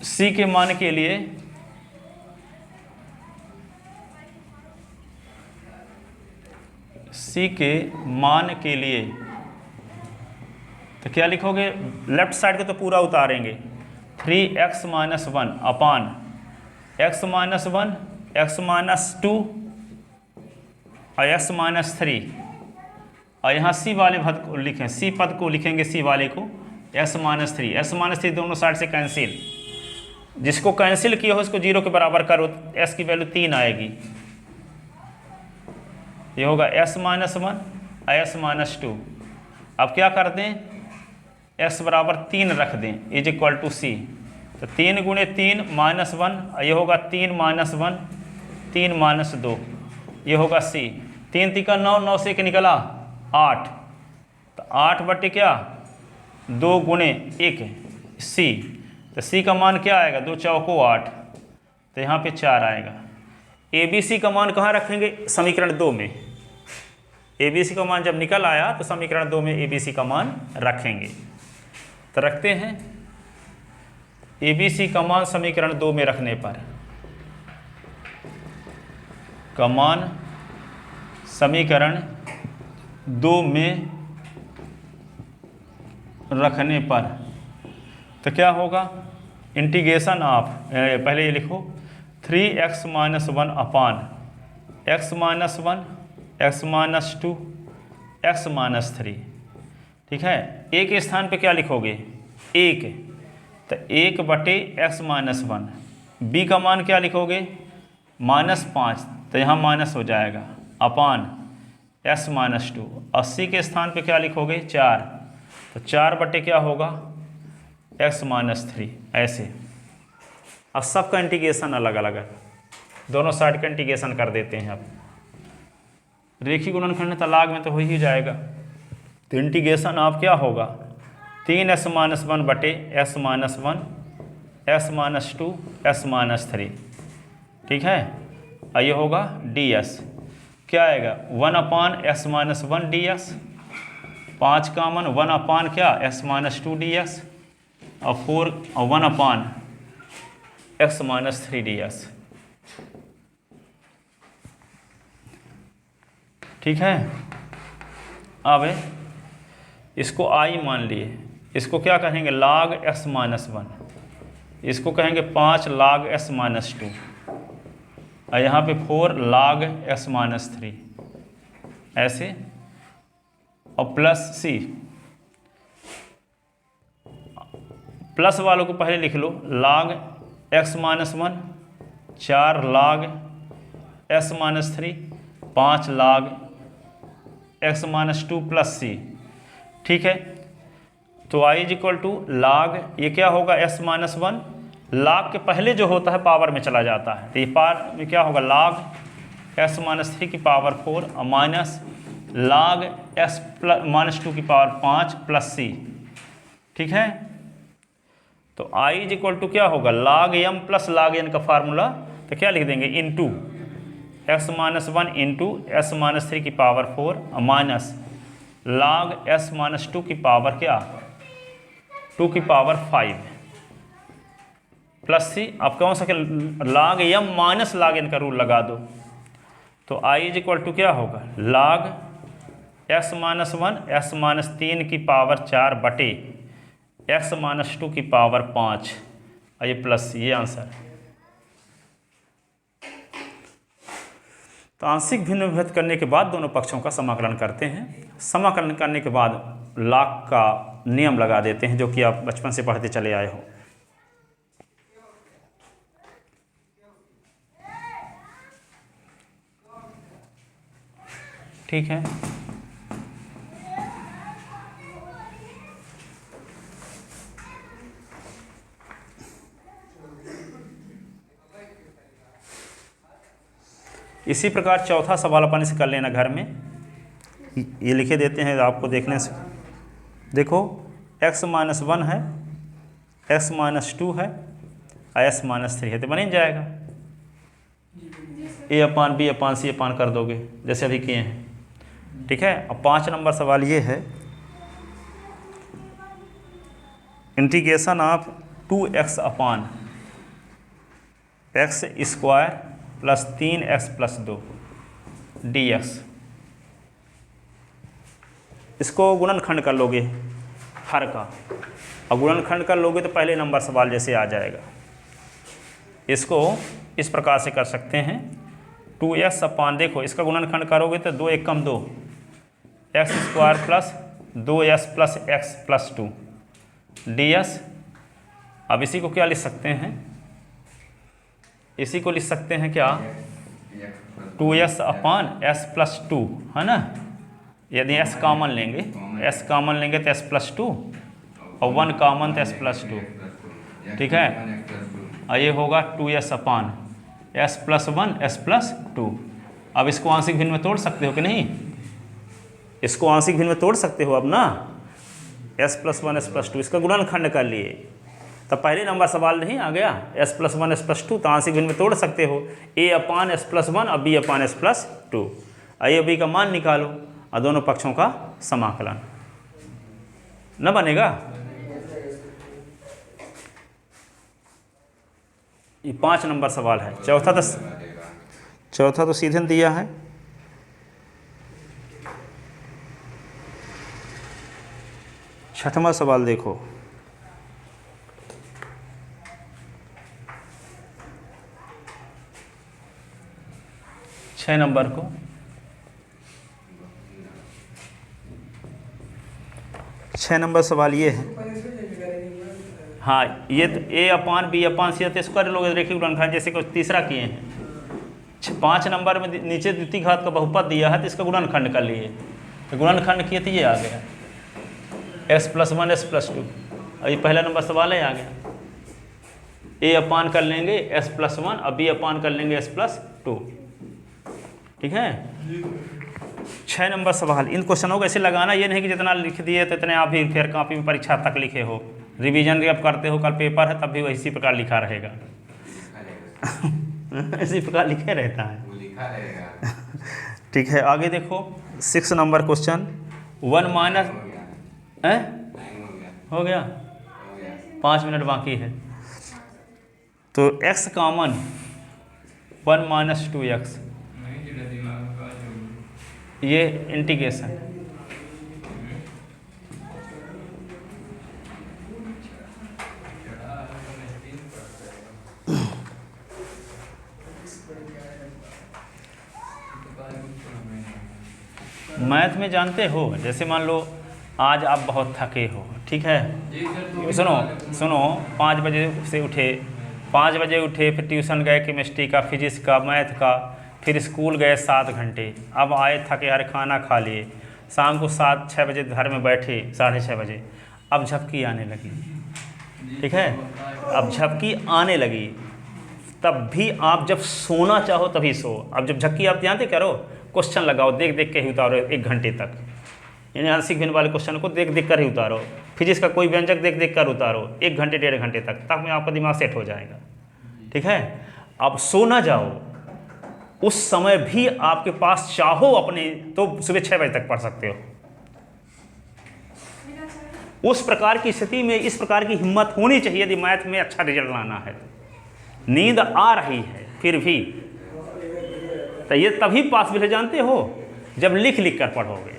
c के मान के लिए c के मान के लिए तो क्या लिखोगे, लेफ्ट साइड के तो पूरा उतारेंगे, 3x माइनस 1 अपान x माइनस 1, x माइनस 2 और x माइनस 3, और यहाँ c वाले पद को लिखें, c पद को लिखेंगे c वाले को s माइनस 3, s माइनस 3 दोनों साइड से कैंसिल, जिसको कैंसिल किया हो उसको 0 के बराबर करो, s की वैल्यू 3 आएगी। ये होगा s माइनस 1 और s माइनस 2। अब क्या कर दें, s बराबर 3 रख दें, इज इक्वल टू c। तो 3 गुणे 3 माइनस 1, ये होगा 3 माइनस 1, 3 माइनस 2, ये होगा c। 3 तिका 9, 9 से 1 निकला 8, तो 8 बटे क्या 2 गुणे 1 c। तो c का मान क्या आएगा, 2 चौको 8, तो यहाँ पे 4 आएगा। ABC का मान कहाँ रखेंगे, समीकरण 2 में। ABC का मान जब निकल आया तो समीकरण 2 में ABC का मान रखेंगे। तो रखते हैं ABC का मान समीकरण 2 में रखने पर, का मान समीकरण 2 में रखने पर तो क्या होगा, इंटीग्रेशन ऑफ, पहले ये लिखो 3x माइनस 1 अपान x minus 1, x minus 2, x minus 3, ठीक है। a के स्थान पे क्या लिखोगे 1, तो 1 बटे x माइनस 1। b का मान क्या लिखोगे -5, तो यहाँ माइनस हो जाएगा, अपान s माइनस 2, और c के स्थान पे क्या लिखोगे 4, तो 4 बटे क्या होगा x माइनस 3, ऐसे। अब सबका इंटीग्रेशन अलग अलग है, दोनों साइड का इंटीग्रेशन कर देते हैं। अब रेखी गुणनखंड तलाक में तो हो ही जाएगा, तो इंटीग्रेशन आप क्या होगा 3s माइनस 1 बटे s minus 1, s minus 2, s minus 3, ठीक है। और ये होगा ds, क्या आएगा 1 अपान s माइनस 1 ds, 5 कामन 1 अपान क्या s माइनस 2 ds, और 4 और 1 अपान x माइनस 3 ds, ठीक है। अब इसको i मान लिए, इसको क्या कहेंगे log x माइनस 1, इसको कहेंगे 5 log s माइनस 2, और यहाँ पे 4 log s माइनस 3, ऐसे। और प्लस c, प्लस वालों को पहले लिख लो, log x minus 1, 4 log s minus 3, 5 log x minus 2 plus c, ठीक है। तो i is equal to log, ये क्या होगा s माइनस 1, log के पहले जो होता है पावर में चला जाता है, तो ये पावर में क्या होगा log s माइनस 3 की पावर 4 और माइनस log s माइनस 2 की पावर 5 प्लस c, ठीक है। तो i इज इक्वल टू क्या होगा log m plus log n का फार्मूला, तो क्या लिख देंगे into x minus 1 into s minus 3 की पावर 4 और माइनस log s माइनस 2 की पावर क्या, 2 की पावर 5 प्लस सी। अब कौन सा log m minus log n का रूल लगा दो, तो i इज इक्वल टू क्या होगा, log s minus 1 s minus 3 की पावर 4 बटे x माइनस 2 की पावर 5, ये प्लस ये आंसर। तो आंशिक भिन्न विभक्त करने के बाद दोनों पक्षों का समाकलन करते हैं। समाकलन करने के बाद log का नियम लगा देते हैं, जो कि आप बचपन से पढ़ते चले आए हो। ठीक है, इसी प्रकार चौथा सवाल अपन से कर लेना घर में। ये लिखे देते हैं आपको देखने से, देखो x माइनस 1 है, x माइनस 2 है, s माइनस 3 है, तो बन ही जाएगा। a upon b upon c अपान कर दोगे जैसे अभी किए हैं। ठीक है, अब 5 नंबर सवाल ये है, integration of 2x upon x square plus 3x plus 2 dx। इसको गुणनखंड कर लोगे हर का, और गुणनखंड कर लोगे तो पहले नंबर सवाल जैसे आ जाएगा। इसको इस प्रकार से कर सकते हैं, 2x अपान, देखो इसका गुणनखंड करोगे तो 2 1 कम 2, x square plus 2s plus x plus 2 ds। अब इसी को क्या लिख सकते हैं, इसी को लिख सकते हैं क्या, 2s अपान s प्लस 2, है ना। यदि s कॉमन लेंगे, s कॉमन लेंगे तो s प्लस 2, और 1 कॉमन तो s प्लस 2। ठीक है, और ये होगा 2s अपान s प्लस 1 s प्लस 2। अब इसको आंशिक भिन्न में तोड़ सकते हो कि नहीं, इसको आंशिक भिन्न में तोड़ सकते हो अब ना, s प्लस 1 s प्लस 2, इसका गुणनखंड कर लिए। तब पहले नंबर सवाल नहीं आ गया, s प्लस 1 s प्लस 2, तो आंशिक भिन्न में तोड़ सकते हो, a अपान s प्लस 1 और b upon s plus 2। a b का मान निकालो और दोनों पक्षों का समाकलन, न बनेगा। ये 5 नंबर सवाल है। चौथा तो सीधे दिया है। छठवां सवाल देखो, छः नंबर को, छः नंबर सवाल ये है, हाँ ये तो a upon b upon c तो स्क्वायर लोग रेखीय गुणनखंड जैसे कि तीसरा किए हैं। 5 नंबर में नीचे द्वितीय घात का बहुपद दिया है तो इसका गुणनखंड कर लिए, तो गुणनखंड किए तो ये आ गया s प्लस 1 s प्लस 2। अभी पहला नंबर सवाल है, आ गया a अपान कर लेंगे s प्लस 1 और b अपान कर लेंगे s प्लस 2। ठीक है, 6 नंबर सवाल, इन क्वेश्चनों को ऐसे लगाना, ये नहीं कि जितना लिख दिए तो इतने आप भी फिर कॉपी में परीक्षा तक लिखे हो, रिवीजन जब करते हो, कल पेपर है तब भी इसी प्रकार लिखा रहेगा। इसी प्रकार लिखे रहता है। ठीक है, आगे देखो 6 नंबर क्वेश्चन, 1 माइनस हो गया, 5 मिनट बाकी है। तो x कॉमन 1 माइनस 2x, ये इंटीग्रेशन, मैथ में जानते हो, जैसे मान लो आज आप बहुत थके हो, ठीक है, सुनो 5 बजे से उठे, 5 बजे उठे, फिर ट्यूशन गए केमिस्ट्री का, फिजिक्स का, मैथ का, फिर स्कूल गए 7 घंटे, अब आए थके हारे, खाना खा लिए, शाम को 6 बजे घर में बैठे 6:30 बजे, अब झपकी आने लगी। ठीक है, अब झपकी आने लगी, तब भी आप जब सोना चाहो तभी सो। अब जब झपकी आप जानते करो, क्वेश्चन लगाओ, देख देख के ही उतारो 1 घंटे तक, यानी आंशिक भिन्न वाले क्वेश्चन को देख देख कर ही उतारो, फिजिक्स का कोई व्यंजक देख देख कर उतारो 1 घंटे 1.5 घंटे तक, तब में आपका दिमाग सेट हो जाएगा। ठीक है, अब सो ना जाओ, उस समय भी आपके पास चाहो अपने तो सुबह 6 बजे तक पढ़ सकते हो, उस प्रकार की स्थिति में इस प्रकार की हिम्मत होनी चाहिए यदि मैथ में अच्छा रिजल्ट लाना है तो। नींद आ रही है फिर भी, तो ये तभी पॉसिबल है जानते हो, जब लिख लिख कर पढ़ोगे,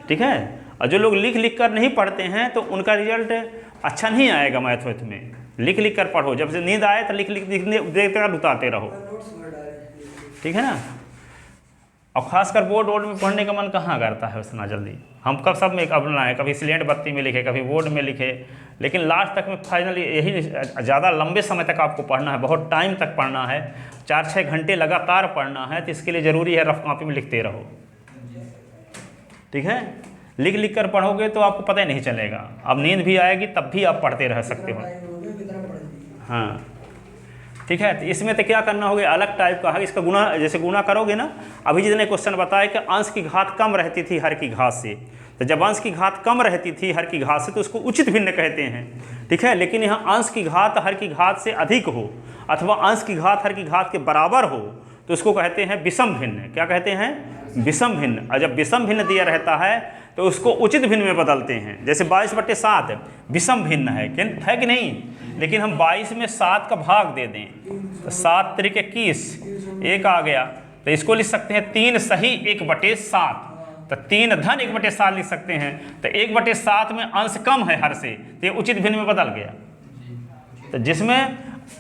ठीक है। और जो लोग लिख लिख कर नहीं पढ़ते हैं तो उनका रिजल्ट अच्छा नहीं आएगा मैथ में। लिख लिख कर पढ़ो, जब से नींद आए तो लिख लिख देख कर उतारते रहो, ठीक है ना। और खासकर बोर्ड वोर्ड में पढ़ने का मन कहाँ करता है उतना जल्दी। हम कब सब में अपना है, कभी सिलेंट बत्ती में लिखे, कभी बोर्ड में लिखे, लेकिन लास्ट तक में फाइनली यही ज़्यादा लंबे समय तक आपको पढ़ना है, बहुत टाइम तक पढ़ना है, 4-6 घंटे लगातार पढ़ना है। तो इसके लिए ज़रूरी है रफ कॉपी में लिखते रहो, ठीक है। लिख लिख कर पढ़ोगे तो आपको पता ही नहीं चलेगा, अब नींद भी आएगी तब भी आप पढ़ते रह सकते हो। हाँ, ठीक है। तो इसमें तो क्या करना होगा, अलग टाइप का है इसका गुणा, जैसे गुणा करोगे ना, अभी जितने क्वेश्चन बताए कि अंश की घात कम रहती थी हर की घात से, तो जब अंश की घात कम रहती थी हर की घात से तो उसको उचित भिन्न कहते हैं, ठीक है। लेकिन यहाँ अंश की घात हर की घात से अधिक हो अथवा अंश की घात हर की घात के बराबर हो तो उसको कहते हैं विषम भिन्न। क्या कहते हैं? विषम भिन्न। और जब विषम भिन्न दिया रहता है तो उसको उचित भिन्न में बदलते हैं। जैसे 22/7 विषम भिन्न है कि नहीं, लेकिन हम 22 में 7 का भाग दे दें तो 7 त्रिक 21, 1 आ गया, तो इसको लिख सकते हैं 3 सही 1/7, तो 3 धन 1/7 लिख सकते हैं। तो 1/7 में अंश कम है हर से, तो ये उचित भिन्न में बदल गया। तो जिसमें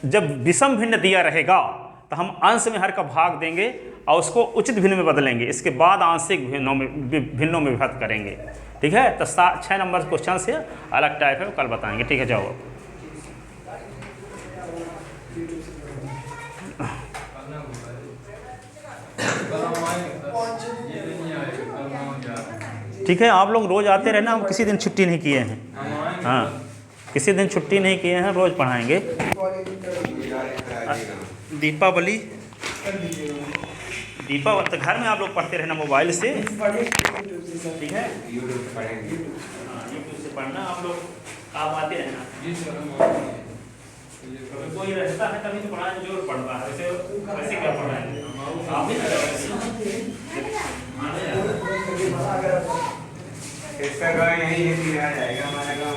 जब विषम भिन्न दिया रहेगा तो हम अंश में हर का भाग देंगे और उसको उचित भिन्न में बदलेंगे, इसके बाद आंशिक भिन्नों में विभक्त करेंगे, ठीक है। तो 6 नंबर क्वेश्चन से अलग टाइप है, वो कल बताएंगे, ठीक है। जाओ ठीक है। आप लोग रोज़ आते रहना, हम किसी दिन छुट्टी नहीं किए हैं। हाँ, किसी दिन छुट्टी नहीं किए हैं, रोज़ पढ़ाएंगे। दीपावली तो घर में आप लोग पढ़ते रहना मोबाइल से, ठीक है। यूट्यूब से पढ़ना आप लोग, आप आते रहना। कोई रहता है तभी तो पढ़ाने जोर पड़ता है, वैसे क्या पढ़ाएंगे आप भी इसका गाँव यही है, जाएगा हमारा गाँव।